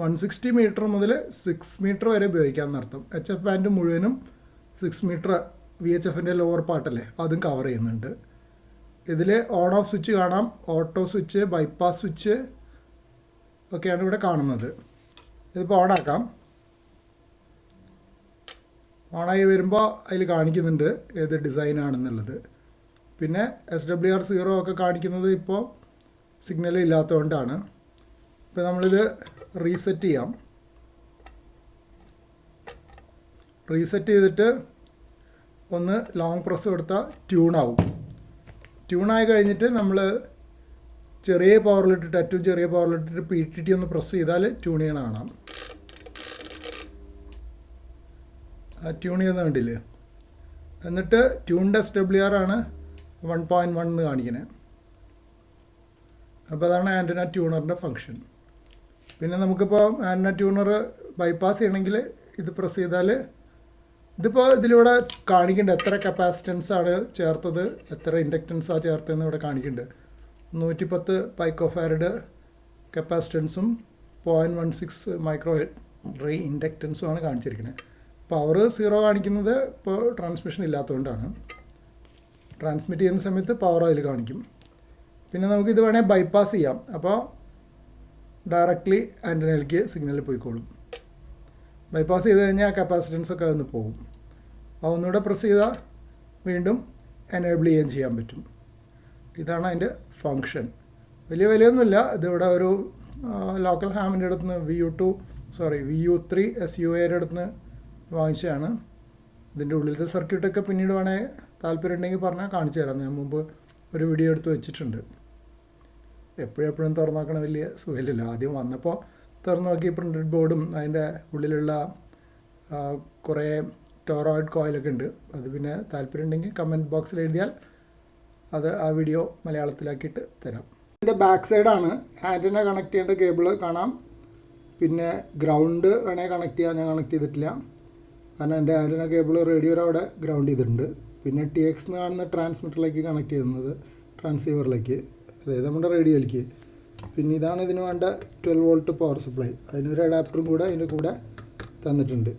160 metre മുതൽ 6 metre വരെ ഉപയോഗിക്കാമെന്നർത്ഥം. HF band മുഴുവനും 6 മീറ്റർ VHFൻ്റെ ലോവർ പാർട്ടല്ലേ അതും കവർ ചെയ്യുന്നുണ്ട്. ഇതിൽ ഓൺ ഓഫ് സ്വിച്ച് കാണാം, ഓട്ടോ സ്വിച്ച്, ബൈപ്പാസ് സ്വിച്ച് ഒക്കെയാണ് ഇവിടെ കാണുന്നത്. ഇതിപ്പോൾ ഓണാക്കാം. ഓണായി വരുമ്പോൾ അതിൽ കാണിക്കുന്നുണ്ട് ഏത് ഡിസൈനാണെന്നുള്ളത്. പിന്നെ SWR0 ഒക്കെ കാണിക്കുന്നത് ഇപ്പോൾ സിഗ്നൽ ഇല്ലാത്തതുകൊണ്ടാണ്. ഇപ്പോൾ നമ്മളിത് റീസെറ്റ് ചെയ്യാം. റീസെറ്റ് ചെയ്തിട്ട് ഒന്ന് ലോങ് പ്രസ് കൊടുത്താൽ ട്യൂണാവും. ട്യൂണായി കഴിഞ്ഞിട്ട് നമ്മൾ ചെറിയ പവറിലിട്ടിട്ട് ഏറ്റവും ചെറിയ പവറിലിട്ടിട്ട് PTT ഒന്ന് പ്രസ് ചെയ്താൽ ട്യൂൺ ചെയ്യണ കാണാം. ട്യൂൺ ചെയ്യുന്ന കണ്ടില്ലേ. എന്നിട്ട് ട്യൂൺഡ് SWR ആണ് 1.1 എന്ന് കാണിക്കുന്നത്. അപ്പോൾ അതാണ് ആൻറ്റന ട്യൂണറിൻ്റെ ഫങ്ഷൻ. പിന്നെ നമുക്കിപ്പോൾ ആൻറ്റന ട്യൂണർ ബൈപ്പാസ് ചെയ്യണമെങ്കിൽ ഇത് പ്രസ് ചെയ്താൽ ഇതിപ്പോൾ ഇതിലൂടെ കാണിക്കുന്നുണ്ട് എത്ര കപ്പാസിറ്റൻസാണ് ചേർത്തത്, എത്ര ഇൻഡക്റ്റൻസാണ് ചേർത്തതെന്ന് ഇവിടെ കാണിക്കുന്നുണ്ട്. 110 പൈക്കോഫാരഡ് കപ്പാസിറ്റൻസും 0.16 മൈക്രോ റീ ഇൻഡക്റ്റൻസുമാണ് കാണിച്ചിരിക്കുന്നത്. പവർ 0 കാണിക്കുന്നത് ഇപ്പോൾ ട്രാൻസ്മിഷൻ ഇല്ലാത്തതുകൊണ്ടാണ്. ട്രാൻസ്മിറ്റ് ചെയ്യുന്ന സമയത്ത് പവർ അതിൽ കാണിക്കും. പിന്നെ നമുക്കിത് വേണേൽ ബൈപ്പാസ് ചെയ്യാം. അപ്പോൾ ഡയറക്റ്റ്ലി ആൻറ്റനയിലേക്ക് സിഗ്നൽ പോയിക്കോളും. ബൈപ്പാസ് ചെയ്ത് കഴിഞ്ഞാൽ കപ്പാസിറ്റൻസ് ഒക്കെ അതൊന്ന് പോകും. അപ്പോൾ ഒന്നുകൂടെ പ്രസ് ചെയ്താൽ വീണ്ടും എനേബിൾ ചെയ്യാൻ പറ്റും. ഇതാണ് അതിൻ്റെ ഫങ്ഷൻ. വലിയ വിലയൊന്നുമില്ല. ഇതിവിടെ ഒരു ലോക്കൽ ഹാമിൻ്റെ അടുത്ത് നിന്ന് VU3 SUAയുടെ അടുത്ത് നിന്ന് വാങ്ങിച്ചതാണ്. ഇതിൻ്റെ ഉള്ളിലത്തെ സർക്യൂട്ടൊക്കെ പിന്നീട് വേണേൽ താല്പര്യം ഉണ്ടെങ്കിൽ പറഞ്ഞാൽ കാണിച്ചു തരാം. ഞാൻ മുമ്പ് ഒരു വീഡിയോ എടുത്ത് വെച്ചിട്ടുണ്ട്. എപ്പോഴും തുറന്നു നോക്കണ വലിയ സുഖമില്ലല്ലോ. ആദ്യം വന്നപ്പോൾ തുറന്നു നോക്കി പ്രിൻറ്റഡ് ബോർഡും അതിൻ്റെ ഉള്ളിലുള്ള കുറേ ടോറോയിഡ് കോയിലൊക്കെ ഉണ്ട്. അത് പിന്നെ താല്പര്യം ഉണ്ടെങ്കിൽ കമൻറ്റ് ബോക്സിൽ എഴുതിയാൽ അത് ആ വീഡിയോ മലയാളത്തിലാക്കിയിട്ട് തരാം. ഇതിൻ്റെ ബാക്ക് സൈഡാണ് ആൻറ്റന കണക്ട് ചെയ്യേണ്ട കേബിൾ കാണാം. പിന്നെ ഗ്രൗണ്ട് വേണേൽ കണക്ട് ചെയ്യാൻ ഞാൻ കണക്ട് ചെയ്തിട്ടില്ല. കാരണം എൻ്റെ ആൻറ്റന കേബിൾ റേഡിയോയുടെ അവിടെ ഗ്രൗണ്ട് ചെയ്തിട്ടുണ്ട്. പിന്നെ TX എന്ന് കാണുന്ന ട്രാൻസ്മിറ്ററിലേക്ക് കണക്ട് ചെയ്യുന്നത്, ട്രാൻസീവറിലേക്ക്, അതായത് നമ്മുടെ റേഡിയോയിലേക്ക്. പിന്നെ ഇതാണ് ഇതിന് വേണ്ട 12 വോൾട്ട് പവർ സപ്ലൈ. അതിനൊരു അഡാപ്റ്ററും കൂടെ അതിൻ്റെ കൂടെ തന്നിട്ടുണ്ട്.